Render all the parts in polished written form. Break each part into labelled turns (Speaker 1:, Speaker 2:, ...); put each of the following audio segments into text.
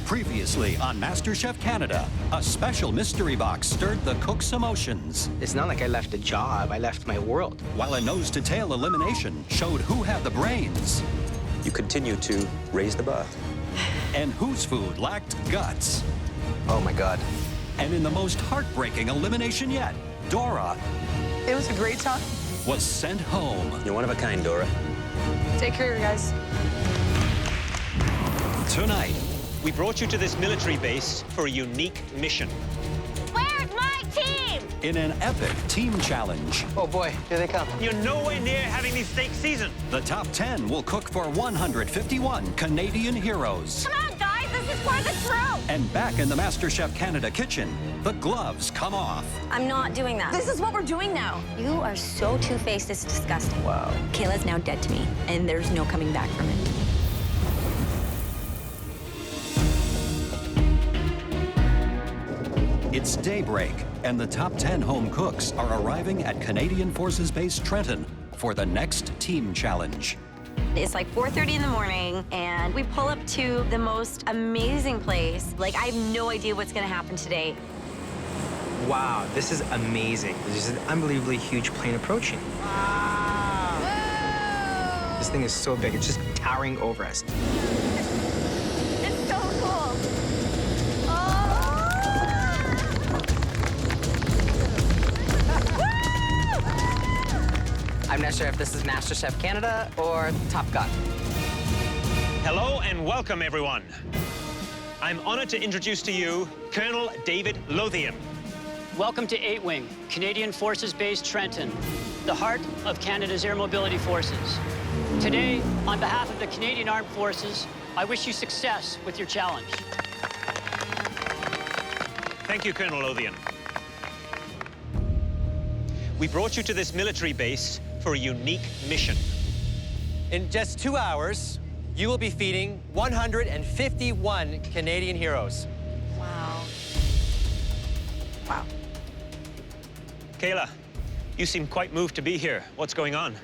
Speaker 1: Previously on MasterChef Canada, a special mystery box stirred the cook's emotions.
Speaker 2: It's not like I left a job, I left my world.
Speaker 1: While a nose-to-tail elimination showed who had the brains.
Speaker 3: You continue to raise the bar.
Speaker 1: And whose food lacked guts.
Speaker 2: Oh my God.
Speaker 1: And in the most heartbreaking elimination yet, Dora
Speaker 4: It was a great time.
Speaker 1: was sent home.
Speaker 3: You're one of a kind, Dora.
Speaker 4: Take care, guys.
Speaker 1: Tonight,
Speaker 5: We brought you to this military base for a unique mission.
Speaker 6: Where's my team?
Speaker 1: in an epic team challenge,
Speaker 2: Oh boy, here they come.
Speaker 5: You're nowhere near having the steak season.
Speaker 1: the top 10 will cook for 151 Canadian heroes.
Speaker 6: Come on, guys, this is for the troop.
Speaker 1: And back in the MasterChef Canada kitchen, the gloves come off.
Speaker 6: I'm not doing that.
Speaker 4: This is what we're doing now.
Speaker 6: You are so two-faced, it's disgusting. Wow. Kayla's now dead to me, and there's no coming back from it.
Speaker 1: It's daybreak, and the top 10 home cooks are arriving at Canadian Forces Base Trenton for the next team challenge.
Speaker 6: It's like 4:30 in the morning, and we pull up to the most amazing place. Like, I have no idea what's gonna happen today.
Speaker 2: Wow, this is amazing. There's an unbelievably huge plane approaching. Wow. This thing is so big, it's just towering over us.
Speaker 6: It's so cool.
Speaker 4: I'm not sure if this is MasterChef Canada or Top Gun.
Speaker 5: Hello and welcome, everyone. I'm honored to introduce to you Colonel David Lothian.
Speaker 7: Welcome to 8 Wing, Canadian Forces Base Trenton, the heart of Canada's Air Mobility Forces. Today, on behalf of the Canadian Armed Forces, I wish you success with your challenge.
Speaker 5: Thank you, Colonel Lothian. We brought you to this military base for a unique mission.
Speaker 8: In just 2 hours, you will be feeding 151 Canadian heroes.
Speaker 6: Wow. Wow.
Speaker 5: Kayla, you seem quite moved to be here. What's going on?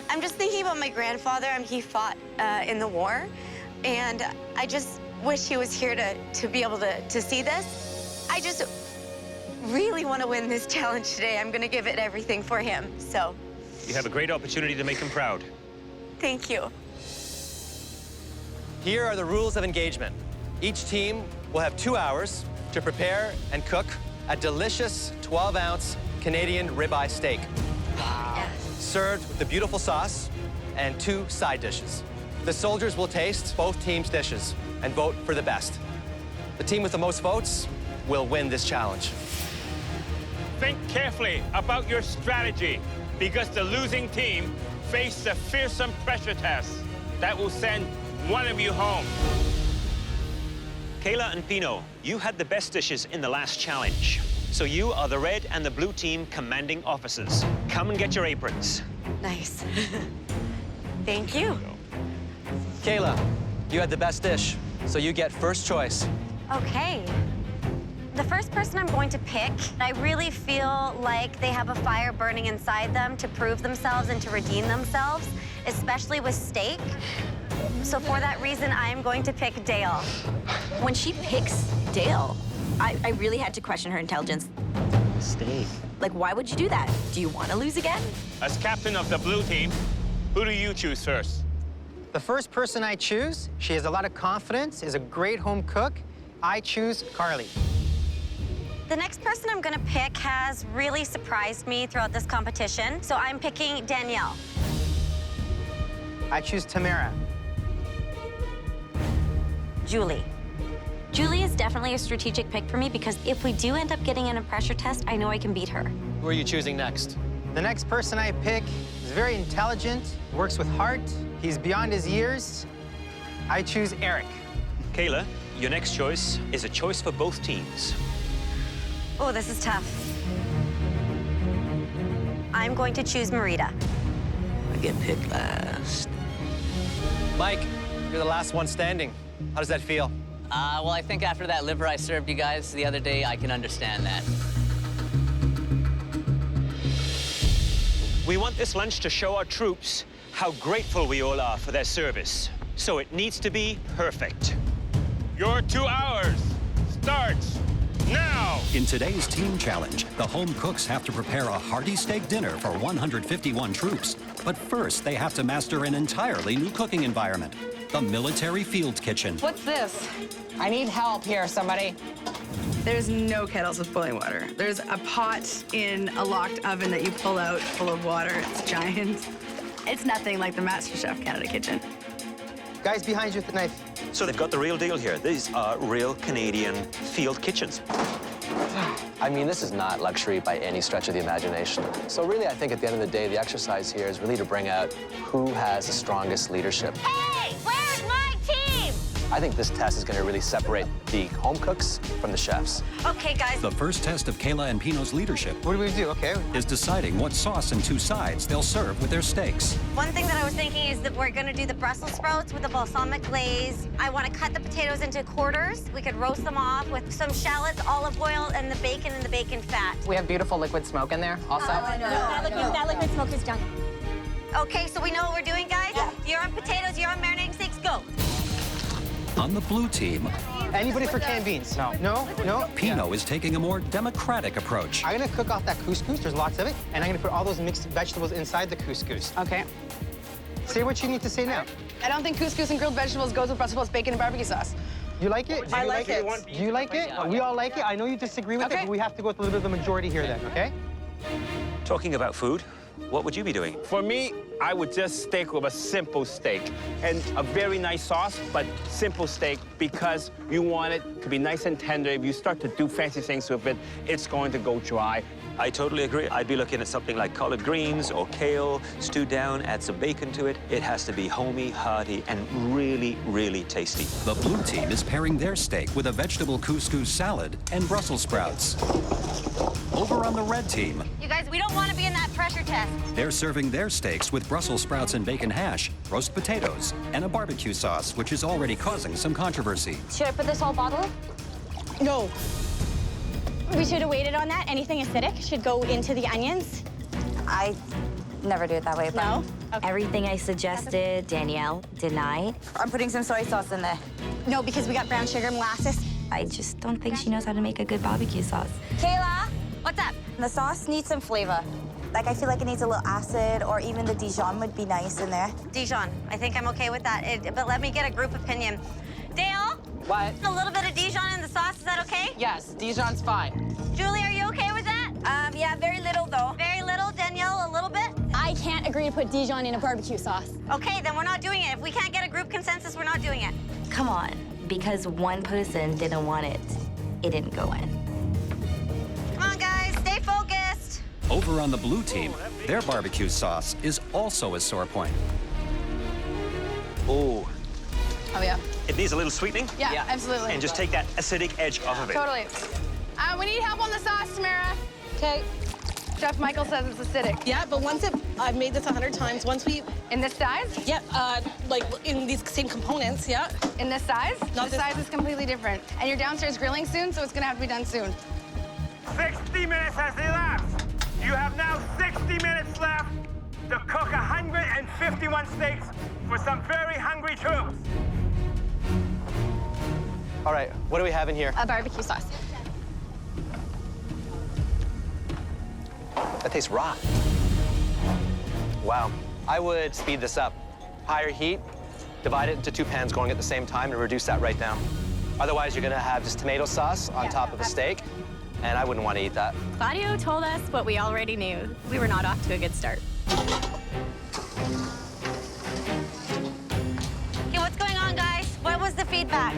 Speaker 9: I'm just thinking about my grandfather. He fought in the war, and I just wish he was here to be able to see this. I just really want to win this challenge today. I'm going to give it everything for him, so.
Speaker 5: You have a great opportunity to make him proud.
Speaker 9: Thank you.
Speaker 8: Here are the rules of engagement. Each team will have 2 hours to prepare and cook a delicious 12-ounce Canadian ribeye steak.
Speaker 9: Wow.
Speaker 8: Served with a beautiful sauce and 2 side dishes. The soldiers will taste both teams' dishes and vote for the best. The team with the most votes will win this challenge.
Speaker 10: Think carefully about your strategy, because the losing team face a fearsome pressure test that will send one of you home.
Speaker 5: Kayla and Pino, you had the best dishes in the last challenge. So you are the red and the blue team commanding officers. Come and get your aprons.
Speaker 9: Nice. Thank you.
Speaker 8: Kayla, you had the best dish, so you get first choice.
Speaker 6: Okay. The first person I'm going to pick, I really feel like they have a fire burning inside them to prove themselves and to redeem themselves, especially with steak. So for that reason, I am going to pick Dale.
Speaker 4: When she picks Dale, I really had to question her intelligence.
Speaker 2: Steak.
Speaker 4: Like, why would you do that? Do you want to lose again?
Speaker 10: As captain of the blue team, who do you choose first?
Speaker 2: The first person I choose, she has a lot of confidence, is a great home cook. I choose Carly.
Speaker 6: The next person I'm gonna pick has really surprised me throughout this competition, so I'm picking Danielle.
Speaker 2: I choose Tamara.
Speaker 6: Julie. Julie is definitely a strategic pick for me because if we do end up getting in a pressure test, I know I can beat her.
Speaker 8: Who are you choosing next?
Speaker 2: The next person I pick is very intelligent, works with heart, he's beyond his years. I choose Eric.
Speaker 5: Kayla, your next choice is a choice for both teams.
Speaker 6: Oh, this is tough. I'm going to choose Marida.
Speaker 4: I get picked last.
Speaker 8: Mike, you're the last one standing. How does that feel?
Speaker 4: Well, I think after that liver I served you guys the other day, I can understand that.
Speaker 5: We want this lunch to show our troops how grateful we all are for their service. so it needs to be perfect.
Speaker 10: Your 2 hours starts now.
Speaker 1: In today's team challenge, the home cooks have to prepare a hearty steak dinner for 151 troops. But first, they have to master an entirely new cooking environment, the military field kitchen.
Speaker 11: What's this? I need help here, somebody.
Speaker 12: There's no kettles with boiling water. There's a pot in a locked oven that you pull out full of water. It's giant. It's nothing like the MasterChef Canada kitchen.
Speaker 2: Guys behind you with the knife.
Speaker 3: So they've got the real deal here. These are real Canadian field kitchens.
Speaker 8: I mean, this is not luxury by any stretch of the imagination. So really, I think at the end of the day, the exercise here is really to bring out who has the strongest leadership.
Speaker 6: Hey, where's my team?
Speaker 8: I think this test is going to really separate the home cooks from the chefs.
Speaker 6: Okay, guys.
Speaker 1: The first test of Kaila and Pino's leadership
Speaker 2: What do we do? Okay.
Speaker 1: is deciding what sauce and 2 sides they'll serve with their steaks.
Speaker 6: One thing that I was thinking is that we're gonna do the Brussels sprouts with the balsamic glaze. I want to cut the potatoes into quarters. We could roast them off with some shallots, olive oil, and the bacon fat.
Speaker 11: We have beautiful liquid smoke in there also.
Speaker 6: That liquid smoke is junk. Okay, so we know what we're doing, guys?
Speaker 9: Yeah.
Speaker 6: You're on potatoes, you're on marinating steaks, go.
Speaker 1: On the blue team,
Speaker 2: Anybody for canned beans? No. No? No?
Speaker 1: Pino is taking a more democratic approach.
Speaker 2: I'm gonna cook off that couscous, there's lots of it, and I'm gonna put all those mixed vegetables inside the couscous.
Speaker 11: Okay.
Speaker 2: Say what you need to say now.
Speaker 12: I don't think couscous and grilled vegetables goes with Brussels sprouts, bacon, and barbecue sauce.
Speaker 2: You like it?
Speaker 12: I like it.
Speaker 2: Do you like it? We all like it. I know you disagree with it,
Speaker 12: Okay.
Speaker 2: but we have to go with a little bit of the majority here then, okay?
Speaker 3: Talking about food, what would you be doing?
Speaker 10: For me, I would just stick with a simple steak and a very nice sauce, but simple steak because you want it to be nice and tender. If you start to do fancy things with it, it's going to go dry.
Speaker 3: I totally agree. I'd be looking at something like collard greens or kale, stewed down, add some bacon to it. It has to be homey, hearty, and really, really tasty.
Speaker 1: The blue team is pairing their steak with a vegetable couscous salad and Brussels sprouts. Over on the red team,
Speaker 6: You guys, we don't want to be in that pressure test.
Speaker 1: they're serving their steaks with Brussels sprouts and bacon hash, roast potatoes, and a barbecue sauce, which is already causing some controversy.
Speaker 6: Should I put this whole bottle?
Speaker 12: No.
Speaker 13: We should have waited on that. Anything acidic should go into the onions.
Speaker 4: I never do it that way, but
Speaker 13: No? Okay.
Speaker 4: everything I suggested, Danielle denied. I'm putting some soy sauce in there.
Speaker 13: No, because we got brown sugar molasses.
Speaker 4: I just don't think she knows how to make a good barbecue sauce.
Speaker 6: Kayla, what's up?
Speaker 9: The sauce needs some flavor. Like, I feel like it needs a little acid, or even the Dijon would be nice in there.
Speaker 6: Dijon, I think I'm okay with that, but let me get a group opinion. Dale?
Speaker 11: What?
Speaker 6: A little bit of Dijon in the sauce, is that okay?
Speaker 11: Yes, Dijon's fine.
Speaker 6: Julie, are you okay with that?
Speaker 9: Yeah, very little, though.
Speaker 6: Very little. Danielle, a little bit?
Speaker 13: I can't agree to put Dijon in a barbecue sauce.
Speaker 6: Okay, then we're not doing it. If we can't get a group consensus, we're not doing it.
Speaker 4: Come on, because one person didn't want it, it didn't go in.
Speaker 6: Come on, guys, stay focused.
Speaker 1: Over on the blue team, their barbecue sauce is also a sore point.
Speaker 3: Oh,
Speaker 12: Oh, yeah.
Speaker 5: It needs a little sweetening.
Speaker 12: Yeah, absolutely.
Speaker 5: And just take that acidic edge off of it.
Speaker 12: Totally. We need help on the sauce, Tamara. Okay. Chef Michael says it's acidic.
Speaker 14: Yeah, but I've made this 100 times. Once we,
Speaker 12: In this size?
Speaker 14: yep, like in these same components, yeah.
Speaker 12: In this size?
Speaker 14: Not
Speaker 12: This
Speaker 14: this-
Speaker 12: size is completely different. And you're downstairs grilling soon, so it's gonna have to be done soon.
Speaker 10: 60 minutes has elapsed. You have now 60 minutes left to cook 151 steaks for some very hungry troops.
Speaker 8: All right, what do we have in here?
Speaker 13: A barbecue sauce.
Speaker 8: That tastes raw. Wow. I would speed this up. Higher heat, divide it into 2 pans going at the same time and reduce that right down. Otherwise, you're gonna have just tomato sauce on top of a steak, and I wouldn't want to eat that.
Speaker 13: Claudio told us what we already knew. We were not off to a good start.
Speaker 6: Okay, what's going on, guys? What was the feedback?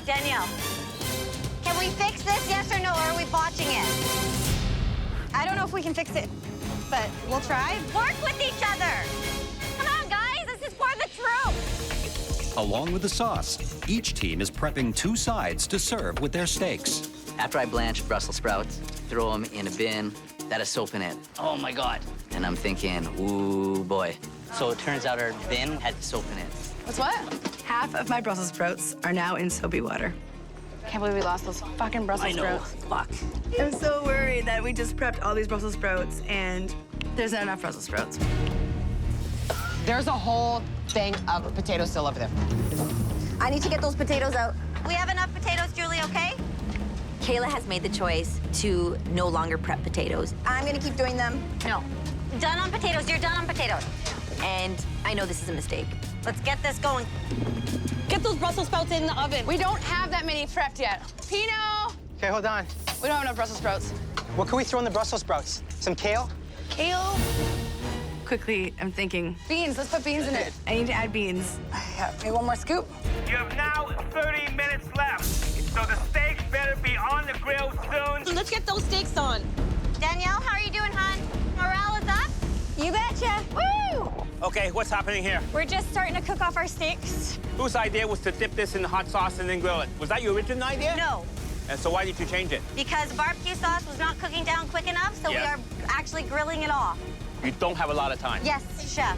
Speaker 6: Danielle, can we fix this, yes or no, or are we botching it?
Speaker 13: I don't know if we can fix it, but we'll try.
Speaker 6: Work with each other. Come on, guys, this is for the troops.
Speaker 1: Along with the sauce, each team is prepping 2 sides to serve with their steaks.
Speaker 15: After I blanch Brussels sprouts, throw them in a bin that has soap in it. Oh my God. And I'm thinking, ooh boy. So it turns out our bin had soap in it.
Speaker 12: What's what? Half of my Brussels sprouts are now in soapy water. Can't believe we lost those fucking Brussels
Speaker 15: I know.
Speaker 12: sprouts.
Speaker 15: Fuck.
Speaker 12: I'm so worried that we just prepped all these Brussels sprouts and there's not enough Brussels sprouts.
Speaker 11: There's a whole thing of potatoes still over there.
Speaker 6: I need to get those potatoes out. We have enough potatoes, Julie, okay?
Speaker 4: Kaila has made the choice to no longer prep potatoes.
Speaker 6: I'm gonna keep doing them.
Speaker 4: No.
Speaker 6: Done on potatoes, you're done on potatoes.
Speaker 4: And I know this is a mistake.
Speaker 6: Let's get this going.
Speaker 14: Get those Brussels sprouts in the oven.
Speaker 12: We don't have that many prepped yet. Pino!
Speaker 2: Okay, hold on.
Speaker 12: We don't have enough Brussels sprouts.
Speaker 2: What can we throw in the Brussels sprouts? Some kale?
Speaker 12: Kale? Quickly, I'm thinking. Beans, let's put beans in it. I need to add beans. Yeah, maybe one more scoop.
Speaker 10: You have now 30 minutes left, so the steaks better be on the grill soon.
Speaker 14: Let's get those steaks on.
Speaker 6: Danielle, how are you doing, hon? Morale is up?
Speaker 13: You betcha. Woo!
Speaker 10: Okay, what's happening here?
Speaker 13: We're just starting to cook off our steaks.
Speaker 10: Whose idea was to dip this in the hot sauce and then grill it? Was that your original idea?
Speaker 6: No,
Speaker 10: And so why did you change it?
Speaker 6: because barbecue sauce was not cooking down quick enough, so we
Speaker 10: Yeah.
Speaker 6: are actually grilling it off.
Speaker 10: You don't have a lot of time.
Speaker 6: Yes, chef.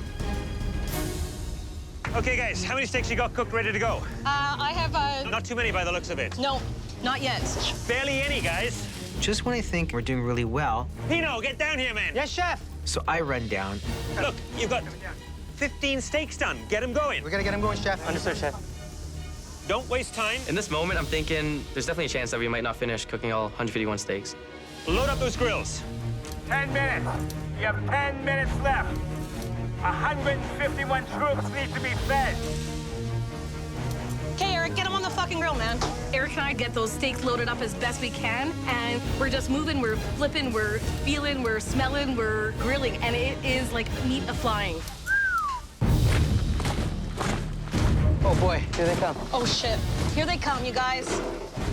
Speaker 5: Okay, guys, how many steaks you got cooked, ready to go?
Speaker 14: I have
Speaker 5: Not too many by the looks of it.
Speaker 14: no, not yet.
Speaker 5: Barely any, guys.
Speaker 2: Just when I think we're doing really well.
Speaker 5: Pino, get down here, man.
Speaker 2: Yes, chef. So I run down.
Speaker 5: Look, you've got 15 steaks done. Get them going.
Speaker 2: We gotta get him going, chef. Understood, chef.
Speaker 5: Don't waste time.
Speaker 16: In this moment, I'm thinking there's definitely a chance that we might not finish cooking all 151 steaks.
Speaker 5: Load up those grills.
Speaker 10: 10 minutes. You have 10 minutes left. 151 troops need to be fed.
Speaker 14: Okay, Eric, get them on the fucking grill, man.
Speaker 12: Eric and I get those steaks loaded up as best we can, and we're just moving, we're flipping, we're feeling, we're smelling, we're grilling, and it is like meat a-flying.
Speaker 2: Oh boy, here they come.
Speaker 14: Oh shit. Here they come, you guys.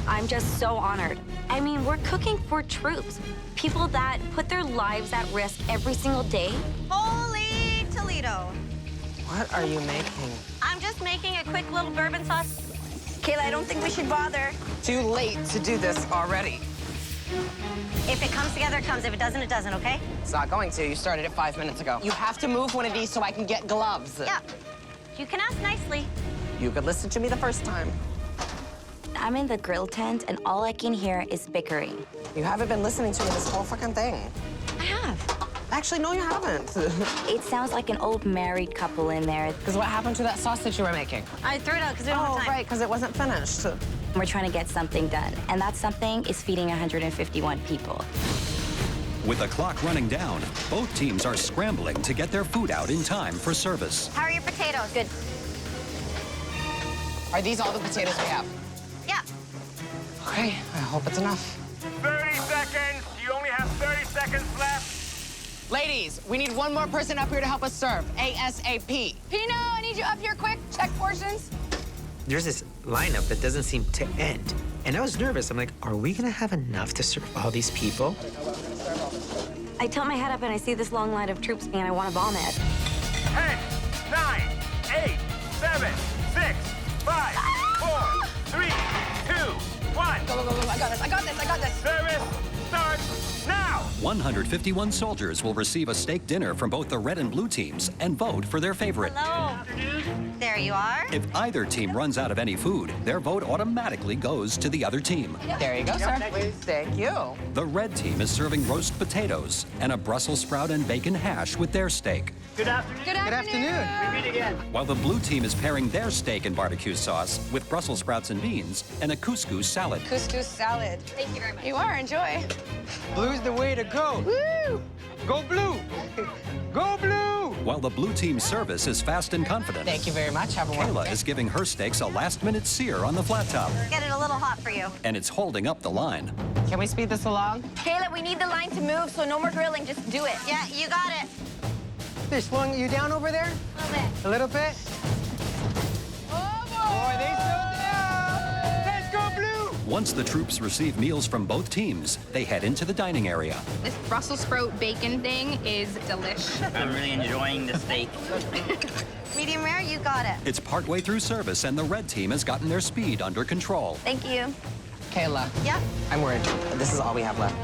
Speaker 4: I'm just so honored. I mean, we're cooking for troops. People that put their lives at risk every single day.
Speaker 6: Holy Toledo.
Speaker 2: What are you making?
Speaker 6: I'm just making a quick little bourbon sauce. Kayla, I don't think we should bother.
Speaker 11: Too late to do this already.
Speaker 6: If it comes together, it comes. If it doesn't, it doesn't, okay?
Speaker 11: It's not going to. You started it 5 minutes ago. You have to move one of these so I can get gloves.
Speaker 6: Yeah. You can ask nicely.
Speaker 11: You could listen to me the first time.
Speaker 4: I'm in the grill tent, and all I can hear is bickering.
Speaker 11: You haven't been listening to me this whole fucking thing.
Speaker 4: I have.
Speaker 11: Actually, no, you haven't.
Speaker 4: It sounds like an old married couple in there.
Speaker 11: Because what happened to that sauce that you were making?
Speaker 6: I threw it out because we don't have
Speaker 11: Oh,
Speaker 6: time.
Speaker 11: right, because it wasn't finished.
Speaker 4: We're trying to get something done, and that something is feeding 151 people.
Speaker 1: With the clock running down, both teams are scrambling to get their food out in time for service.
Speaker 6: How are your potatoes? Good.
Speaker 11: Are these all the potatoes we have?
Speaker 6: Yeah.
Speaker 11: Okay, I hope it's enough.
Speaker 10: 30 seconds. You only have 30 seconds left.
Speaker 11: Ladies, we need one more person up here to help us serve. ASAP.
Speaker 12: Pino, I need you up here quick. Check portions.
Speaker 2: There's this lineup that doesn't seem to end. And I was nervous. I'm like, are we gonna have enough to serve all these people?
Speaker 4: I tilt my head up and I see this long line of troops and I want to vomit.
Speaker 10: 10, 9, 8, 7, 6, 5, 4, 3, 2, 1.
Speaker 12: Go, go, go, go. I got this, I got this, I got this.
Speaker 10: Service starts now.
Speaker 1: 151 soldiers will receive a steak dinner from both the red and blue teams and vote for their favorite.
Speaker 6: Hello. There you are.
Speaker 1: If either team runs out of any food, their vote automatically goes to the other team.
Speaker 11: There you go, sir. Thank you.
Speaker 1: The red team is serving roast potatoes and a Brussels sprout and bacon hash with their steak,
Speaker 10: Good afternoon.
Speaker 12: Good afternoon.
Speaker 10: We meet again.
Speaker 1: while the blue team is pairing their steak and barbecue sauce with Brussels sprouts and beans and a couscous salad.
Speaker 12: Couscous salad.
Speaker 13: Thank you very much.
Speaker 12: You are, enjoy.
Speaker 2: Blue's the way to go. Woo! Go blue! Go blue!
Speaker 1: While the blue team's service is fast and confident,
Speaker 11: Thank you very much. Have a wonderful
Speaker 1: Kaila
Speaker 11: day.
Speaker 1: is giving her steaks a last-minute sear on the flat top,
Speaker 6: Get it a little hot for you.
Speaker 1: and it's holding up the line.
Speaker 11: Can we speed this along?
Speaker 13: Kayla, we need the line to move, so no more grilling. Just do it.
Speaker 6: Yeah, you got it.
Speaker 2: They're slowing you down over there?
Speaker 13: A little bit.
Speaker 2: A little bit? Boy, they slowed down! Let's go blue!
Speaker 1: Once the troops receive meals from both teams, they head into the dining area.
Speaker 17: This Brussels sprout bacon thing is delish.
Speaker 15: I'm really enjoying the steak.
Speaker 6: Medium rare, you got it.
Speaker 1: It's partway through service, and the red team has gotten their speed under control.
Speaker 6: Thank you.
Speaker 11: Kayla,
Speaker 6: Yep.
Speaker 11: I'm worried. This is all we have left.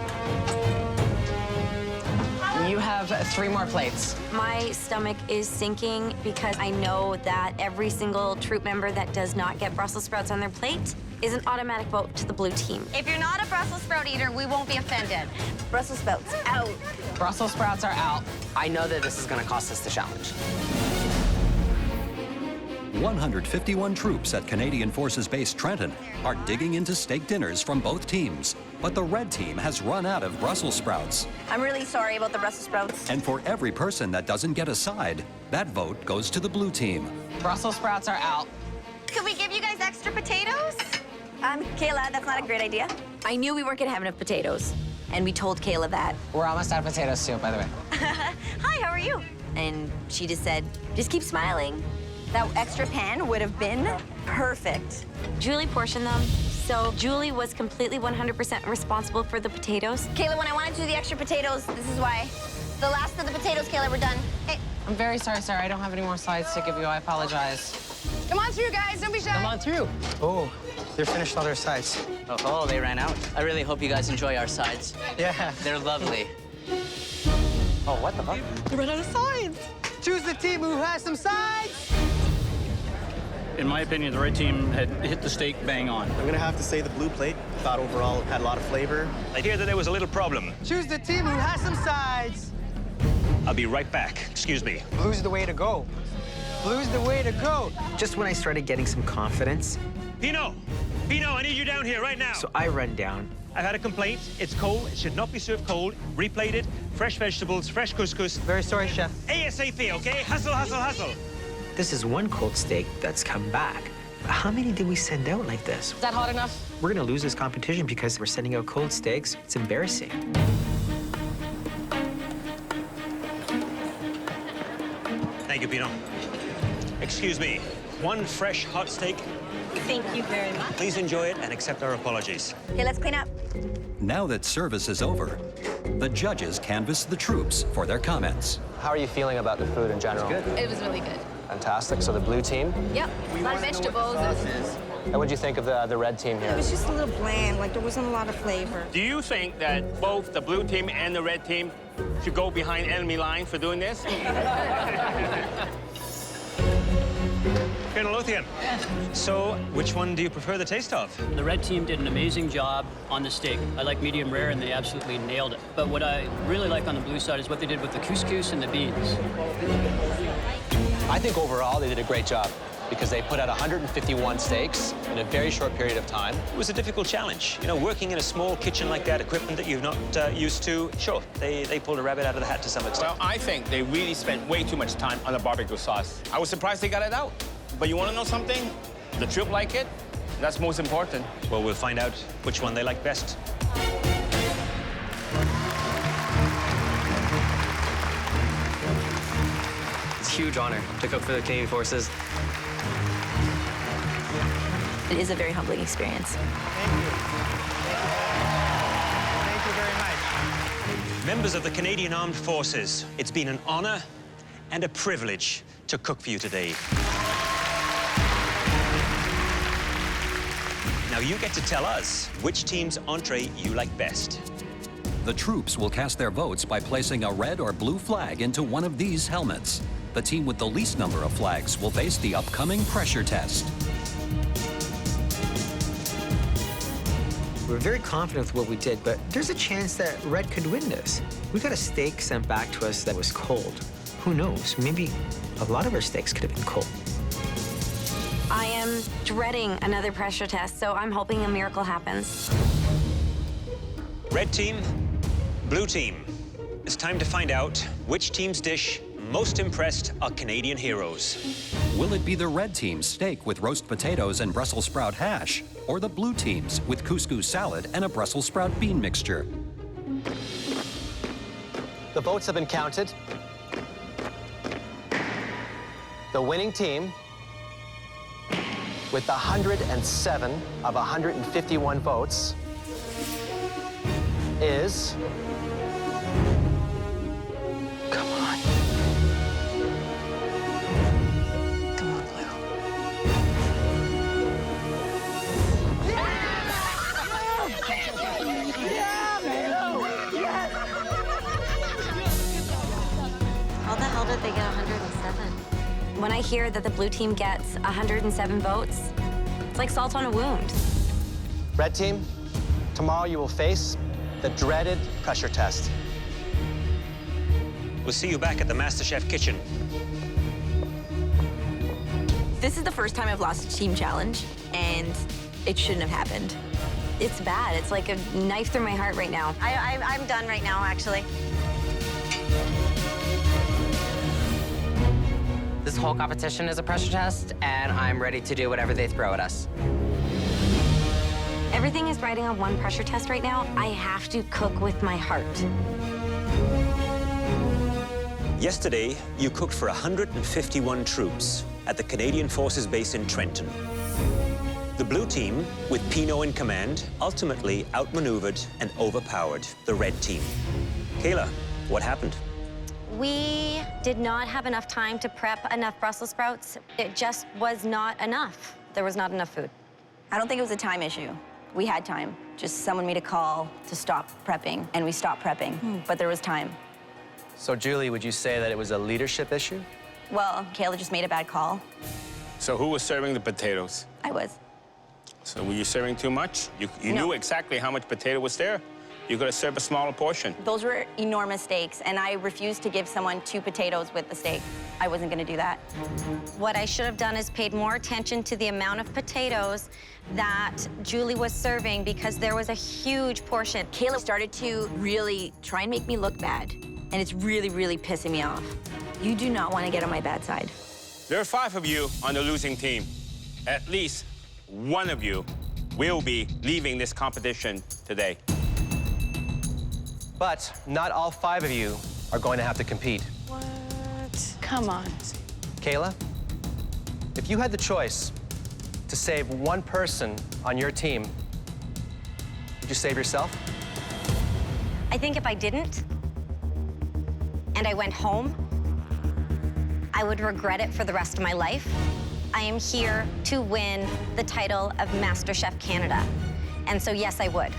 Speaker 11: You have 3 more plates.
Speaker 4: My stomach is sinking because I know that every single troop member that does not get Brussels sprouts on their plate is an automatic vote to the blue team.
Speaker 6: If you're not a Brussels sprout eater, we won't be offended. Brussels sprouts out.
Speaker 11: Brussels sprouts are out. I know that this is going to cost us the challenge.
Speaker 1: 151 troops at Canadian Forces Base Trenton are digging into steak dinners from both teams. But the red team has run out of Brussels sprouts.
Speaker 6: I'm really sorry about the Brussels sprouts.
Speaker 1: And for every person that doesn't get a side, that vote goes to the blue team.
Speaker 11: Brussels sprouts are out.
Speaker 6: Could we give you guys extra potatoes? Kayla, that's not a great idea.
Speaker 4: I knew we weren't gonna have enough potatoes, and we told Kayla that.
Speaker 11: We're almost out of potatoes too, by the way.
Speaker 6: Hi, how are you?
Speaker 4: And she just said, just keep smiling.
Speaker 6: That extra pan would have been perfect.
Speaker 4: Julie portioned them, so Julie was completely 100% responsible for the potatoes.
Speaker 6: Kayla, when I wanted to do the extra potatoes, this is why. The last of the potatoes, Kayla, we're done. Hey.
Speaker 11: I'm very sorry, Sarah. I don't have any more sides to give you. I apologize.
Speaker 12: Come on through, guys. Don't be shy.
Speaker 2: Come on through. Oh, they're finished all their sides.
Speaker 15: Oh, they ran out. I really hope you guys enjoy our sides.
Speaker 2: Yeah.
Speaker 15: They're lovely.
Speaker 2: Oh, what the fuck?
Speaker 12: You ran out of sides.
Speaker 2: Choose the team who has some sides.
Speaker 18: In my opinion, the red team had hit the steak bang on.
Speaker 19: I'm gonna have to say the blue plate. Thought overall it had a lot of flavor.
Speaker 5: I hear that there was a little problem.
Speaker 2: Choose the team who has some sides.
Speaker 5: I'll be right back. Excuse me.
Speaker 2: Blue's the way to go. Blue's the way to go. Just when I started getting some confidence.
Speaker 5: Pino, I need you down here right now.
Speaker 2: So I run down.
Speaker 5: I've had a complaint. It's cold. It should not be served cold. Replated. Fresh vegetables, fresh couscous.
Speaker 2: Very sorry, chef.
Speaker 5: ASAP, okay? Hustle, hustle, hustle.
Speaker 2: This is one cold steak that's come back. How many did we send out like this?
Speaker 14: Is that hot enough?
Speaker 2: We're gonna lose this competition because we're sending out cold steaks. It's embarrassing.
Speaker 5: Thank you, Pino. Excuse me. One fresh hot steak.
Speaker 6: Thank you very much.
Speaker 5: Please enjoy it and accept our apologies.
Speaker 6: Okay, let's clean up.
Speaker 1: Now that service is over, the judges canvass the troops for their comments.
Speaker 8: How are you feeling about the food in general?
Speaker 13: It was really good.
Speaker 8: Fantastic. So the blue team?
Speaker 13: Yep. A lot of vegetables.
Speaker 8: And what'd you think of the red team here?
Speaker 12: It was just a little bland, like there wasn't a lot of flavor.
Speaker 10: Do you think that both the blue team and the red team should go behind enemy lines for doing this?
Speaker 5: Colonel Lothian. So, which one do you prefer the taste of?
Speaker 7: The red team did an amazing job on the steak. I like medium rare, and they absolutely nailed it. But what I really like on the blue side is what they did with the couscous and the beans.
Speaker 8: I think overall they did a great job because they put out 151 steaks in a very short period of time.
Speaker 5: It was a difficult challenge. You know, working in a small kitchen like that, equipment that you're not used to, sure, they pulled a rabbit out of the hat to some extent.
Speaker 10: Well, I think they really spent way too much time on the barbecue sauce. I was surprised they got it out. But you want to know something? The troop like it. That's most important.
Speaker 5: Well, we'll find out which one they like best.
Speaker 16: It's a huge honor to cook for the Canadian Forces.
Speaker 4: It is a very humbling experience.
Speaker 2: Thank you. Thank you very much.
Speaker 5: Members of the Canadian Armed Forces, it's been an honor and a privilege to cook for you today. Now you get to tell us which team's entree you like best.
Speaker 1: The troops will cast their votes by placing a red or blue flag into one of these helmets. The team with the least number of flags will face the upcoming pressure test.
Speaker 2: We're very confident with what we did, but there's a chance that red could win this. We got a steak sent back to us that was cold. Who knows? Maybe a lot of our steaks could have been cold.
Speaker 4: I am dreading another pressure test, so I'm hoping a miracle happens.
Speaker 5: Red team, blue team. It's time to find out which team's dish most impressed our Canadian heroes.
Speaker 1: Will it be the red team's steak with roast potatoes and Brussels sprout hash, or the blue team's with couscous salad and a Brussels sprout bean mixture?
Speaker 8: The votes have been counted. The winning team, with 107 of 151 votes, is... Come on. Come on, Blue.
Speaker 4: How the hell did they get 107? When I hear that the blue team gets 107 votes, it's like salt on a wound.
Speaker 8: Red team, tomorrow you will face the dreaded pressure test.
Speaker 5: We'll see you back at the MasterChef kitchen.
Speaker 20: This is the first time I've lost a team challenge, and it shouldn't have happened.
Speaker 4: It's bad. It's like a knife through my heart right now.
Speaker 6: I'm done right now, actually.
Speaker 21: This whole competition is a pressure test, and I'm ready to do whatever they throw at us.
Speaker 4: Everything is riding on one pressure test right now. I have to cook with my heart.
Speaker 5: Yesterday, you cooked for 151 troops at the Canadian Forces Base in Trenton. The blue team, with Pino in command, ultimately outmaneuvered and overpowered the red team. Kaila, what happened?
Speaker 6: We did not have enough time to prep enough Brussels sprouts. It just was not enough. There was not enough food.
Speaker 20: I don't think it was a time issue. We had time. Just someone made a call to stop prepping, and we stopped prepping, but there was time.
Speaker 8: So, Julie, would you say that it was a leadership issue?
Speaker 20: Well, Kaila just made a bad call.
Speaker 10: So who was serving the potatoes?
Speaker 20: I was.
Speaker 10: So were you serving too much? You
Speaker 20: No.
Speaker 10: knew exactly how much potato was there. You could have served a smaller portion.
Speaker 20: Those were enormous steaks, and I refused to give someone 2 potatoes with the steak. I wasn't gonna do that.
Speaker 6: What I should have done is paid more attention to the amount of potatoes that Julie was serving, because there was a huge portion.
Speaker 20: Kaila started to really try and make me look bad, and it's really, really pissing me off. You do not want to get on my bad side.
Speaker 10: There are 5 of you on the losing team. At least one of you will be leaving this competition today.
Speaker 8: But not all 5 of you are going to have to compete.
Speaker 12: What? Come on.
Speaker 8: Kaila, if you had the choice to save one person on your team, would you save yourself?
Speaker 6: I think if I didn't, and I went home, I would regret it for the rest of my life. I am here to win the title of MasterChef Canada. And so, yes, I would.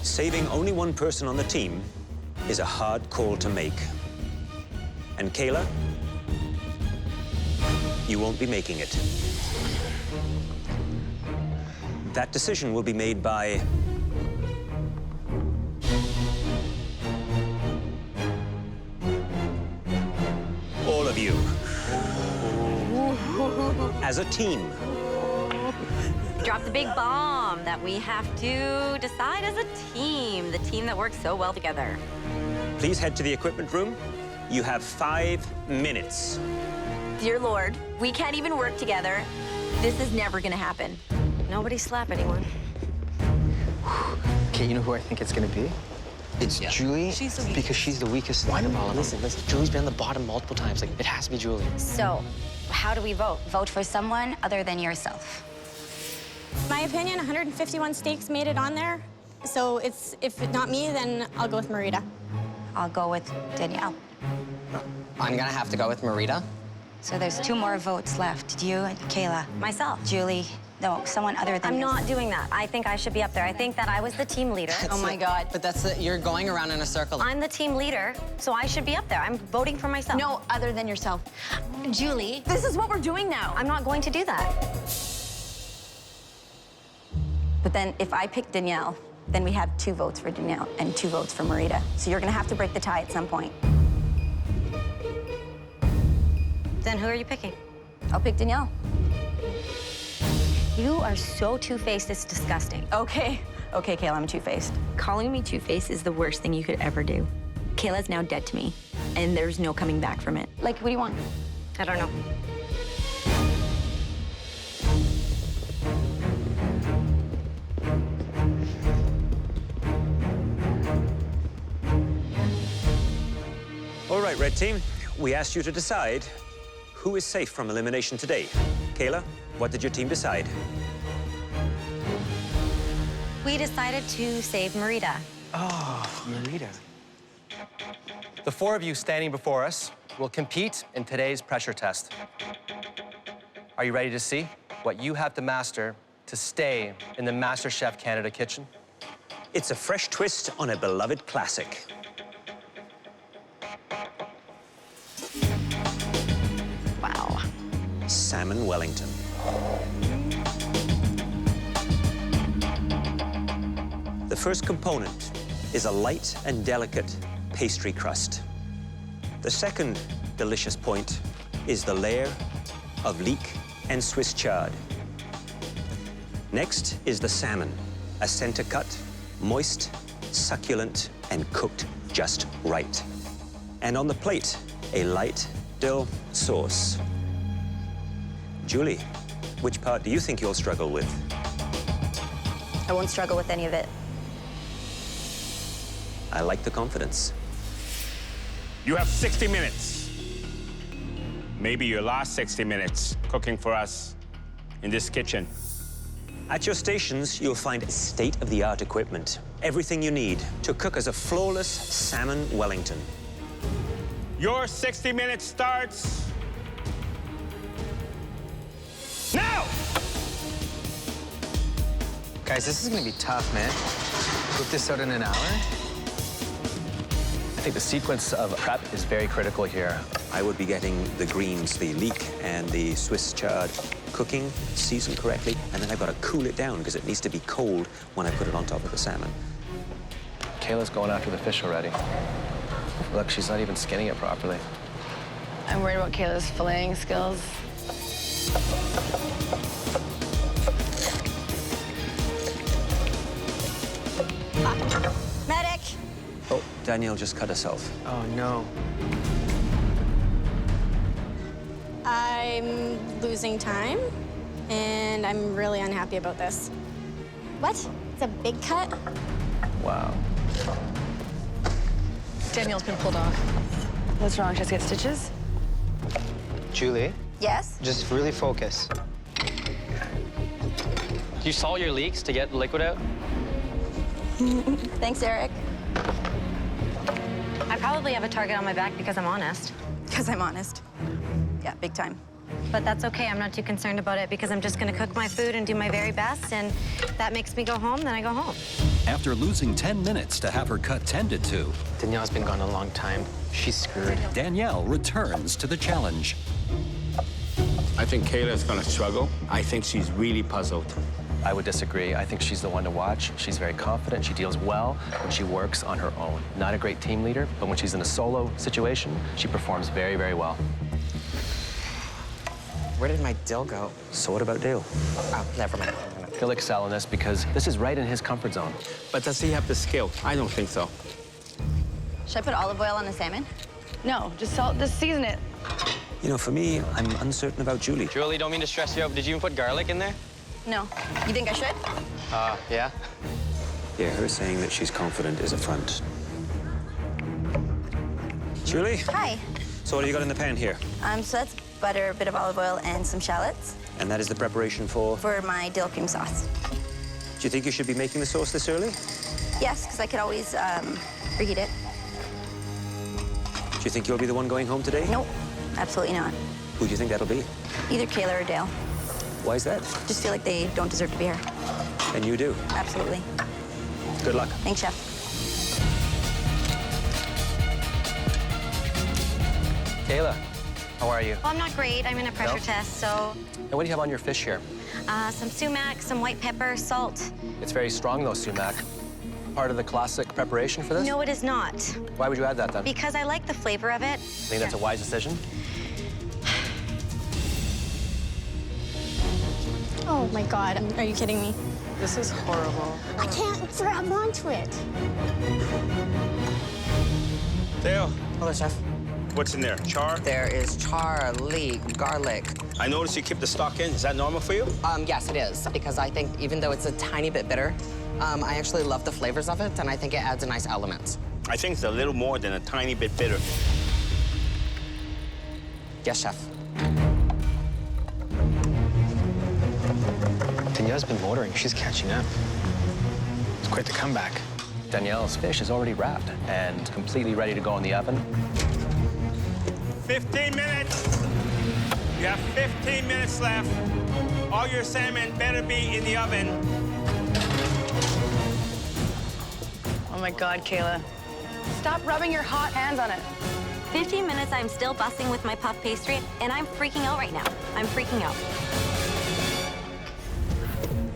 Speaker 5: Saving only one person on the team is a hard call to make. And Kaila, you won't be making it. That decision will be made by all of you. As a team.
Speaker 4: Drop the big bomb that we have to decide as a team, the team that works so well together.
Speaker 5: Please head to the equipment room. You have 5 minutes.
Speaker 20: Dear Lord, we can't even work together. This is never gonna happen.
Speaker 4: Nobody slap anyone.
Speaker 2: Okay, you know who I think it's gonna be? It's Julie, because she's the weakest. Why do listen, Julie's been on the bottom multiple times. Like, it has to be Julie.
Speaker 6: So, how do we vote? Vote for someone other than yourself.
Speaker 13: My opinion, 151 steaks made it on there. So if it's not me, then I'll go with Marida.
Speaker 6: I'll go with Danielle.
Speaker 21: I'm gonna have to go with Marida.
Speaker 6: So there's 2 more votes left. You and Kaila. Myself. Julie. No, someone other than
Speaker 4: I'm
Speaker 6: yourself.
Speaker 4: not doing that. I think I should be up there. I think that I was the team leader.
Speaker 21: Oh my God. But you're going around in a circle.
Speaker 4: I'm the team leader, so I should be up there. I'm voting for myself.
Speaker 20: No, other than yourself.
Speaker 6: Julie.
Speaker 20: This is what we're doing now.
Speaker 4: I'm not going to do that.
Speaker 20: But then if I pick Danielle, then we have 2 votes for Danielle and 2 votes for Marida. So you're gonna have to break the tie at some point.
Speaker 4: Then who are you picking?
Speaker 20: I'll pick Danielle.
Speaker 4: You are so two-faced, it's disgusting.
Speaker 20: Okay, Kaila, I'm two-faced.
Speaker 4: Calling me two-faced is the worst thing you could ever do.
Speaker 20: Kayla's now dead to me, and there's no coming back from it. Like, what do you want?
Speaker 4: I don't know.
Speaker 5: All right, Red Team, we asked you to decide who is safe from elimination today. Kaila, what did your team decide?
Speaker 6: We decided to save Marida.
Speaker 2: Oh, Marida.
Speaker 8: The 4 of you standing before us will compete in today's pressure test. Are you ready to see what you have to master to stay in the MasterChef Canada kitchen?
Speaker 5: It's a fresh twist on a beloved classic.
Speaker 4: Wow.
Speaker 5: Salmon Wellington. The first component is a light and delicate pastry crust. The second delicious point is the layer of leek and Swiss chard. Next is the salmon, a center cut, moist, succulent, and cooked just right. And on the plate, a light dill sauce. Julie, which part do you think you'll struggle with?
Speaker 20: I won't struggle with any of it.
Speaker 5: I like the confidence.
Speaker 10: You have 60 minutes. Maybe your last 60 minutes cooking for us in this kitchen.
Speaker 5: At your stations, you'll find state-of-the-art equipment. Everything you need to cook as a flawless salmon Wellington.
Speaker 10: Your 60 minutes starts now!
Speaker 2: Guys, this is gonna be tough, man. Cook this out in an hour?
Speaker 8: I think the sequence of prep is very critical here.
Speaker 5: I would be getting the greens, the leek and the Swiss chard cooking, seasoned correctly, and then I've got to cool it down because it needs to be cold when I put it on top of the salmon.
Speaker 8: Kayla's going after the fish already. Look, she's not even skinning it properly.
Speaker 12: I'm worried about Kayla's filleting skills.
Speaker 4: Medic!
Speaker 5: Oh, Danielle just cut herself.
Speaker 2: Oh, no.
Speaker 13: I'm losing time, and I'm really unhappy about this. What? It's a big cut?
Speaker 8: Wow.
Speaker 11: Danielle's been pulled off.
Speaker 12: What's wrong? She has to get stitches?
Speaker 2: Julie,
Speaker 20: Yes?
Speaker 2: just really focus.
Speaker 16: Do you salt your leeks to get the liquid out?
Speaker 20: Thanks, Eric.
Speaker 6: I probably have a target on my back because I'm honest.
Speaker 20: Because I'm honest. Yeah, big time.
Speaker 6: But that's okay. I'm not too concerned about it because I'm just going to cook my food and do my very best. And if that makes me go home, then I go home.
Speaker 1: After losing 10 minutes to have her cut tended to,
Speaker 2: Danielle's been gone a long time. She's screwed.
Speaker 1: Danielle returns to the challenge.
Speaker 10: I think Kayla's gonna struggle. I think she's really puzzled.
Speaker 8: I would disagree. I think she's the one to watch. She's very confident. She deals well when she works on her own. Not a great team leader, but when she's in a solo situation, she performs very, very well.
Speaker 2: Where did my dill go?
Speaker 5: So what about Dale?
Speaker 2: Oh, never mind.
Speaker 8: He'll excel in this because this is right in his comfort zone.
Speaker 10: But does he have the skill? I don't think so.
Speaker 20: Should I put olive oil on the salmon?
Speaker 12: No, just season it.
Speaker 5: You know, for me, I'm uncertain about Julie.
Speaker 16: Julie, don't mean to stress you out, but did you even put garlic in there?
Speaker 20: No. You think I should?
Speaker 16: Yeah.
Speaker 5: Yeah, her saying that she's confident is a front. Julie?
Speaker 20: Hi.
Speaker 5: So what do you got in the pan here?
Speaker 20: So that's butter, a bit of olive oil, and some shallots
Speaker 5: And that is the preparation for?
Speaker 20: for my dill cream sauce.
Speaker 5: Do you think you should be making the sauce this early?
Speaker 20: Yes, because I could always reheat it.
Speaker 5: Do you think you'll be the one going home today?
Speaker 20: Nope, absolutely not.
Speaker 5: Who do you think that'll be?
Speaker 20: Either Kaila or Dale.
Speaker 5: Why is that?
Speaker 20: Just feel like they don't deserve to be here.
Speaker 5: And you do.
Speaker 20: Absolutely.
Speaker 5: Good luck.
Speaker 20: Thanks, Chef.
Speaker 8: Kayla, how are you?
Speaker 6: Well, I'm not great. I'm in a pressure test, so
Speaker 8: And what do you have on your fish here?
Speaker 6: some sumac, some white pepper, salt.
Speaker 8: It's very strong, though, sumac. Part of the classic preparation for this?
Speaker 6: No, it is not.
Speaker 8: Why would you add that, then?
Speaker 6: Because I like the flavor of it.
Speaker 8: Think that's a wise decision?
Speaker 13: Oh my God, are you kidding me?
Speaker 11: This is horrible.
Speaker 13: I can't grab onto it.
Speaker 10: Dale,
Speaker 11: Hello, Chef.
Speaker 10: what's in there? Char?
Speaker 11: There is char, leek, garlic.
Speaker 10: I noticed you keep the stock in. Is that normal for you?
Speaker 11: Yes, it is, because I think even though it's a tiny bit bitter, I actually love the flavors of it, and I think it adds a nice element.
Speaker 10: I think it's a little more than a tiny bit bitter.
Speaker 11: Yes, Chef.
Speaker 2: Danielle's been motoring. She's catching up. It's quite the comeback.
Speaker 8: Danielle's fish is already wrapped and completely ready to go in the oven.
Speaker 10: 15 minutes. You have 15 minutes left. All your salmon better be in the oven.
Speaker 12: Oh my God, Kayla. Stop rubbing your hot hands on it.
Speaker 4: 15 minutes, I'm still busting with my puff pastry, and I'm freaking out right now. I'm freaking out.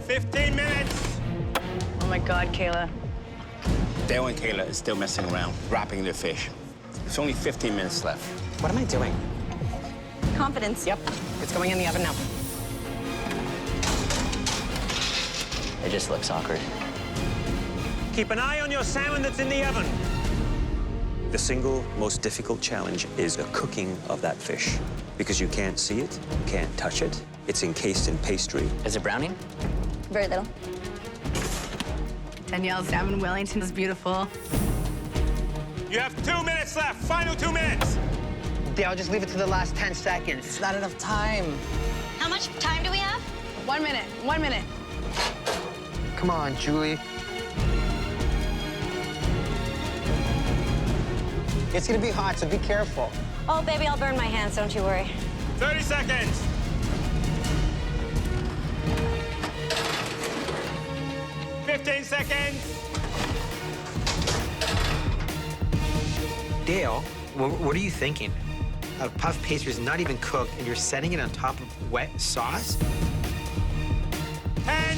Speaker 10: 15 minutes.
Speaker 12: Oh my God, Kayla.
Speaker 10: Dale and Kayla is still messing around, wrapping their fish. There's only 15 minutes left.
Speaker 11: What am I doing?
Speaker 20: confidence.
Speaker 11: Yep, it's going in the oven now.
Speaker 15: It just looks awkward.
Speaker 5: Keep an eye on your salmon that's in the oven. The single most difficult challenge is the cooking of that fish because you can't see it, can't touch it. It's encased in pastry.
Speaker 15: Is it browning?
Speaker 20: Very little.
Speaker 12: Danielle's salmon Wellington is beautiful.
Speaker 10: You have 2 minutes left. Final 2 minutes.
Speaker 2: Dale, just leave it to the last 10 seconds.
Speaker 11: It's not enough time.
Speaker 6: How much time do we have?
Speaker 12: 1 minute. 1 minute.
Speaker 2: Come on, Julie. It's gonna be hot, so be careful.
Speaker 4: Oh, baby, I'll burn my hands, don't you worry.
Speaker 10: 30 seconds. 15 seconds.
Speaker 2: Dale, what are you thinking? A puff pastry is not even cooked, and you're setting it on top of wet sauce?
Speaker 10: 10,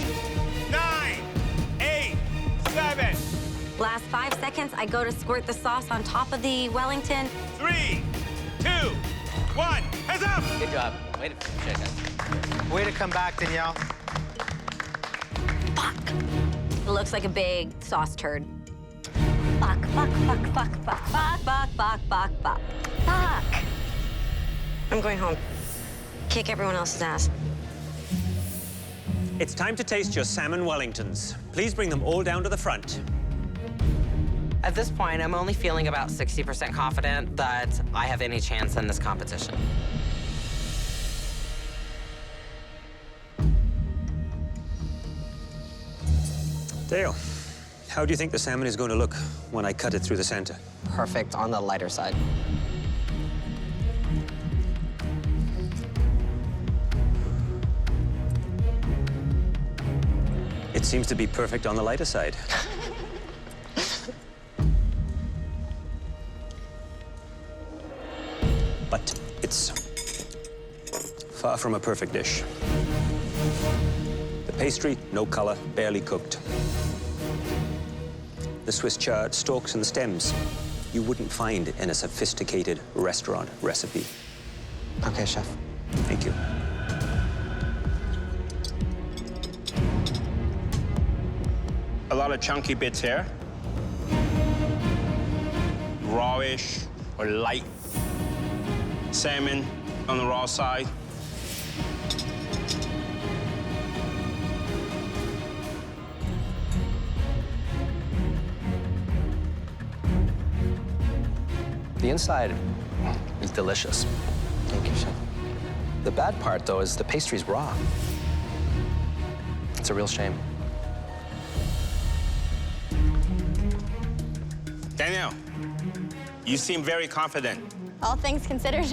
Speaker 10: 9, 8, 7.
Speaker 4: Last 5 seconds, I go to squirt the sauce on top of the Wellington.
Speaker 10: 3, 2, 1. Heads up!
Speaker 15: Good job. Way to finish it.
Speaker 2: Way to come back, Danielle.
Speaker 4: It looks like a big sauce turd. Fuck, fuck, fuck, fuck, fuck, fuck, fuck, fuck, fuck, fuck. Fuck. I'm going home. Kick everyone else's ass.
Speaker 5: It's time to taste your salmon Wellingtons. Please bring them all down to the front.
Speaker 11: At this point, I'm only feeling about 60% confident that I have any chance in this competition.
Speaker 5: Dale, how do you think the salmon is going to look when I cut it through the center?
Speaker 11: Perfect on the lighter side.
Speaker 5: It seems to be perfect on the lighter side. But it's far from a perfect dish. The pastry, no color, barely cooked. The Swiss chard, stalks and stems you wouldn't find in a sophisticated restaurant recipe.
Speaker 2: Okay, chef.
Speaker 5: Thank you.
Speaker 10: A lot of chunky bits here. Rawish or light. Salmon on the raw side.
Speaker 8: The inside is delicious.
Speaker 2: Thank you, chef.
Speaker 8: The bad part, though, is the pastry's raw. It's a real shame.
Speaker 10: Danielle, you seem very confident.
Speaker 13: All things considered,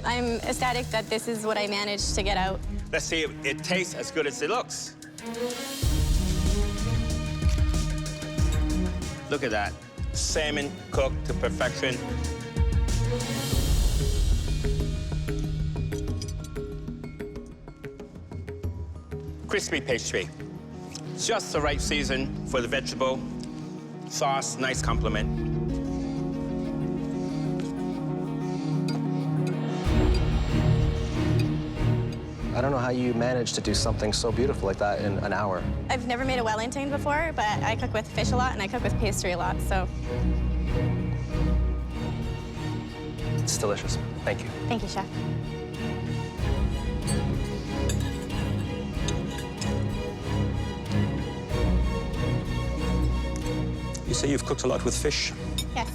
Speaker 13: I'm ecstatic that this is what I managed to get out.
Speaker 10: Let's see if it tastes as good as it looks. Look at that. Salmon cooked to perfection. Crispy pastry. Just the right season for the vegetable. Sauce, nice complement.
Speaker 8: I don't know how you managed to do something so beautiful like that in an hour.
Speaker 13: I've never made a Wellington before, but I cook with fish a lot and I cook with pastry a lot, so.
Speaker 8: It's delicious. Thank you.
Speaker 13: Thank you, chef.
Speaker 5: You say you've cooked a lot with fish
Speaker 13: Yes.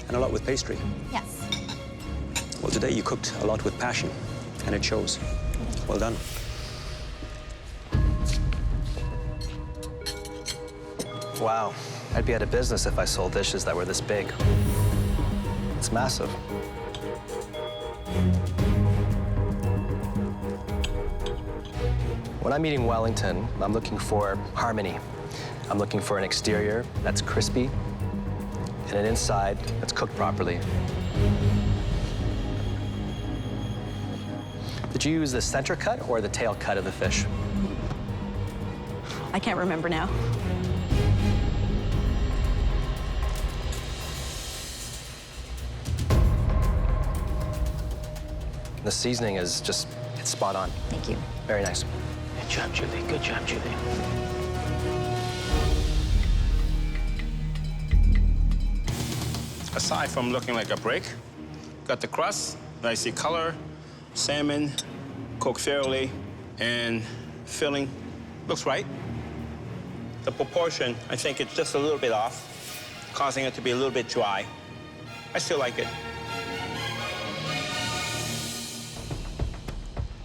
Speaker 5: and a lot with pastry.
Speaker 13: Yes.
Speaker 5: Well, today you cooked a lot with passion, and it shows. Well done.
Speaker 8: Wow. I'd be out of business if I sold dishes that were this big. It's massive. When I'm eating Wellington, I'm looking for harmony. I'm looking for an exterior that's crispy and an inside that's cooked properly. Did you use the center cut or the tail cut of the fish?
Speaker 20: I can't remember now.
Speaker 8: The seasoning is just, it's spot on.
Speaker 20: Thank you.
Speaker 8: Very nice.
Speaker 16: Good job, Julie. Good job, Julie.
Speaker 10: Aside from looking like a brick, got the crust, nicely color, salmon, cooked fairly, and filling looks right. The proportion, I think it's just a little bit off, causing it to be a little bit dry. I still like it.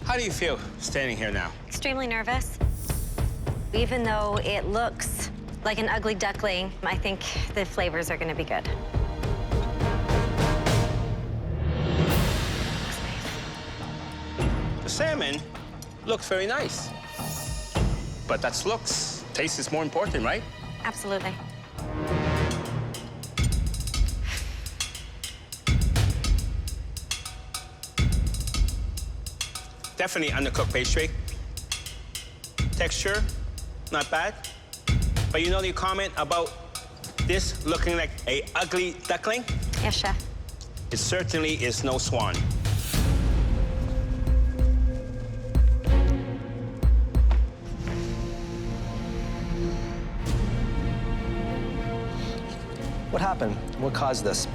Speaker 10: How do you feel standing here now?
Speaker 6: Extremely nervous. Even though it looks like an ugly duckling, I think the flavors are gonna be good.
Speaker 10: The salmon looks very nice. But that's looks. Taste is more important, right?
Speaker 6: Absolutely.
Speaker 10: Definitely undercooked pastry. Texture, not bad. But you know the comment about this looking like a ugly duckling?
Speaker 6: Yes, chef.
Speaker 10: It certainly is no swan.
Speaker 8: What happened? What caused this?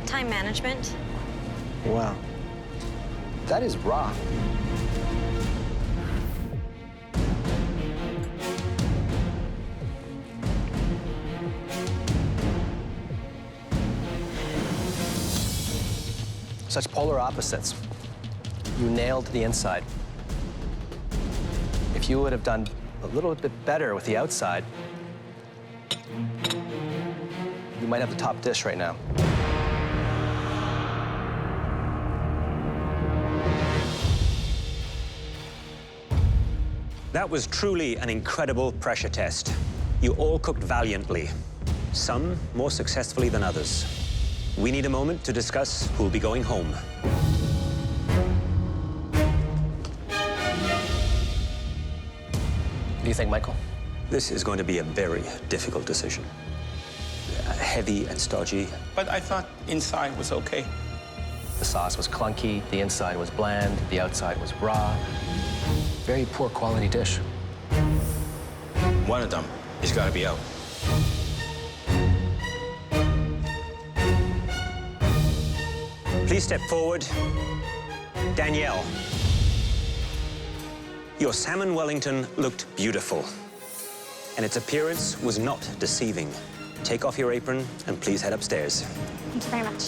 Speaker 6: Time management.
Speaker 8: Wow. That is raw. Such polar opposites. You nailed the inside. If you would have done a little bit better with the outside, you might have the top dish right now.
Speaker 5: That was truly an incredible pressure test. You all cooked valiantly, some more successfully than others. We need a moment to discuss who'll be going home.
Speaker 8: What do you think, Michael?
Speaker 5: This is going to be a very difficult decision. Heavy and stodgy.
Speaker 10: But I thought inside was okay.
Speaker 8: The sauce was clunky, the inside was bland, the outside was raw. Very poor quality dish.
Speaker 10: One of them has got to be out.
Speaker 5: Please step forward. Danielle. Your salmon Wellington looked beautiful, and its appearance was not deceiving. Take off your apron and please head upstairs.
Speaker 13: Thank you very much.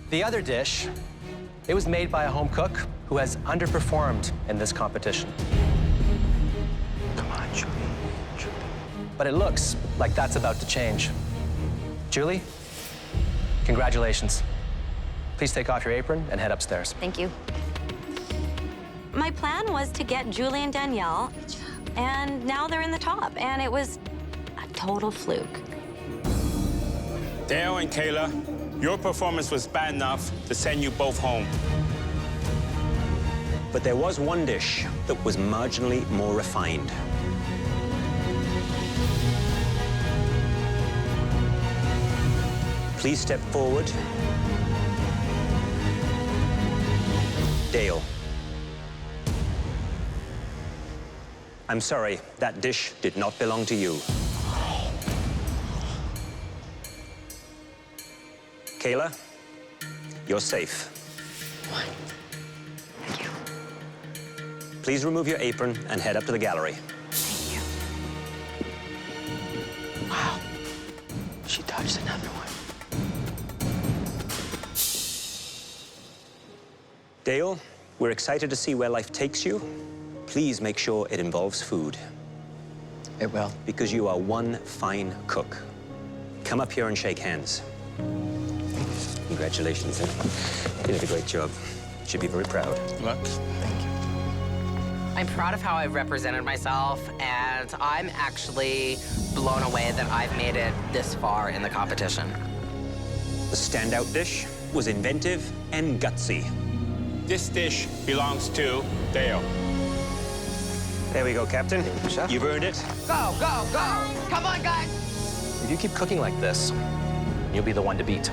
Speaker 8: The other dish, it was made by a home cook who has underperformed in this competition.
Speaker 10: Come on, Julie. Julie.
Speaker 8: But it looks like that's about to change. Julie, congratulations. Please take off your apron and head upstairs.
Speaker 6: Thank you. My plan was to get Julie and Danielle, and now they're in the top, and it was a total fluke.
Speaker 10: Dale and Kaila, your performance was bad enough to send you both home.
Speaker 5: But there was one dish that was marginally more refined. Please step forward. Dale. I'm sorry, that dish did not belong to you. Kaila, you're safe.
Speaker 6: Thank you.
Speaker 5: Please remove your apron and head up to the gallery.
Speaker 6: Thank you.
Speaker 16: Wow. She dodged another one.
Speaker 5: Dale, we're excited to see where life takes you. Please make sure it involves food.
Speaker 21: It will.
Speaker 5: Because you are one fine cook. Come up here and shake hands. Congratulations. You did a great job. You should be very proud.
Speaker 10: Look.
Speaker 21: Thank you. I'm proud of how I've represented myself, and I'm actually blown away that I've made it this far in the competition.
Speaker 5: The standout dish was inventive and gutsy.
Speaker 10: This dish belongs to Dale.
Speaker 5: There we go, Captain.
Speaker 8: Chef.
Speaker 5: You've earned it.
Speaker 21: Go, go, go! Come on, guys!
Speaker 8: If you keep cooking like this, you'll be the one to beat.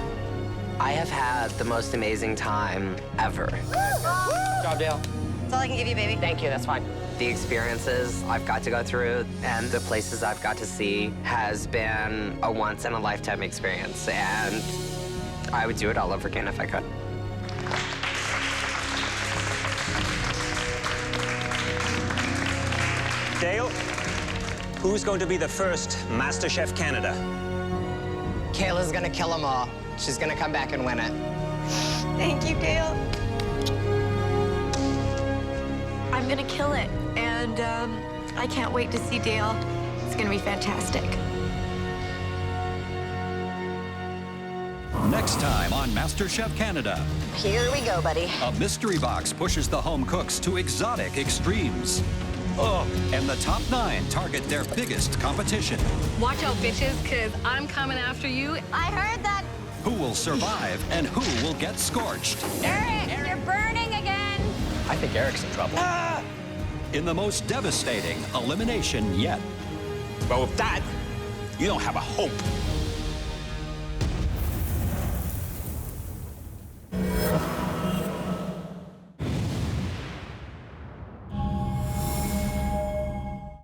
Speaker 21: I have had the most amazing time ever.
Speaker 15: Good job, Dale.
Speaker 6: That's all I can give you, baby.
Speaker 21: Thank you, that's fine. The experiences I've got to go through and the places I've got to see has been a once-in-a-lifetime experience, and I would do it all over again if I could.
Speaker 5: Dale, who's going to be the first MasterChef Canada?
Speaker 21: Kayla's gonna kill them all. She's gonna come back and win it.
Speaker 6: Thank you, Dale.
Speaker 9: I'm gonna kill it, and I can't wait to see Dale. It's gonna be fantastic.
Speaker 1: Next time on MasterChef Canada.
Speaker 4: Here we go, buddy.
Speaker 1: A mystery box pushes the home cooks to exotic extremes. Oh, and the top 9 target their biggest competition.
Speaker 14: Watch out, bitches, because I'm coming after you.
Speaker 6: I heard that.
Speaker 1: Who will survive and who will get scorched?
Speaker 6: Eric, you're burning again.
Speaker 8: I think Eric's in trouble.
Speaker 1: In the most devastating elimination yet.
Speaker 10: But with that, you don't have a hope.